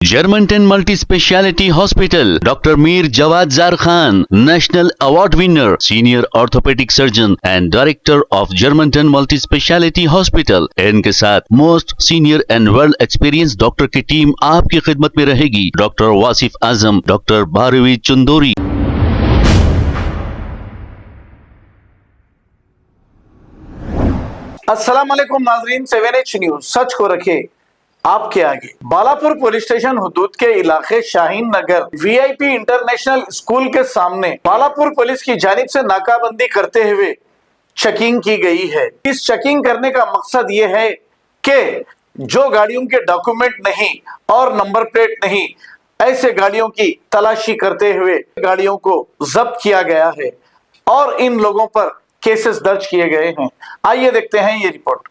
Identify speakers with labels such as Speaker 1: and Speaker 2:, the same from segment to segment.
Speaker 1: Germantown Multi-Speciality Hospital, Dr. Mir Jawad Zar Khan, National Award winner, Senior Orthopedic Surgeon and Director of Germantown Multi-Speciality Hospital। इनके साथ most senior and world experience doctor की team आपकी खिदमत में रहेगी। Doctor Wasif Azam, doctor Bharvi Chandori.
Speaker 2: अस्सलाम वालेकुम नाजरीन, 7H न्यूज सच को रखे आपके आगे। बालापुर पुलिस स्टेशन हुदूद के इलाके शाहीन नगर VIP इंटरनेशनल स्कूल के सामने बालापुर पुलिस की जानिब से नाकाबंदी करते हुए चेकिंग की गई है। इस चेकिंग करने का मकसद ये है कि जो गाड़ियों के डॉक्यूमेंट नहीं और नंबर प्लेट नहीं, ऐसे गाड़ियों की तलाशी करते हुए गाड़ियों को जब्त किया गया है और इन लोगों पर केसेस दर्ज किए गए हैं। आइए देखते हैं ये रिपोर्ट।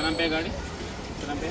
Speaker 3: नाम पे गाड़ी नाम पे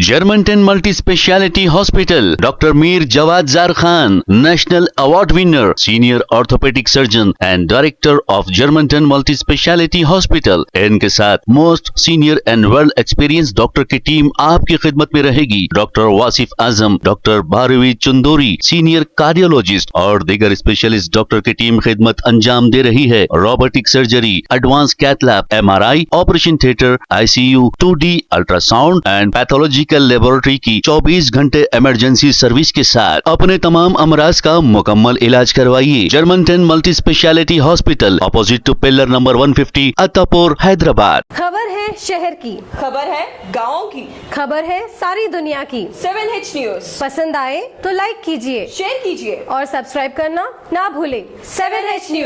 Speaker 1: Germantown Multi-Speciality Hospital, Dr. Mir Jawad Zar Khan, National Award winner, Senior Orthopedic Surgeon and Director of Germantown Multi-Speciality Hospital। इनके साथ most senior and world experience doctor की टीम आपकी खिदमत में रहेगी। Doctor Wasif Azam, doctor Bharvi Chandori, senior cardiologist और दीगर specialist doctor की टीम खिदमत अंजाम दे रही है। Robotic surgery, advance cath lab, MRI, operation theatre, ICU, 2D ultrasound and pathological laboratory की 24 घंटे इमरजेंसी सर्विस के साथ अपने तमाम अमराज का मुकम्मल इलाज करवाइए। Germanten multi speciality hospital, opposite to pillar number 150, Attapur, Hyderabad.
Speaker 4: खबर है शहर की,
Speaker 5: खबर है गाँव की,
Speaker 4: खबर है सारी दुनिया की।
Speaker 5: 7H न्यूज
Speaker 4: पसंद आए तो लाइक कीजिए,
Speaker 5: शेयर कीजिए
Speaker 4: और सब्सक्राइब करना ना भूलें।
Speaker 5: 7H news.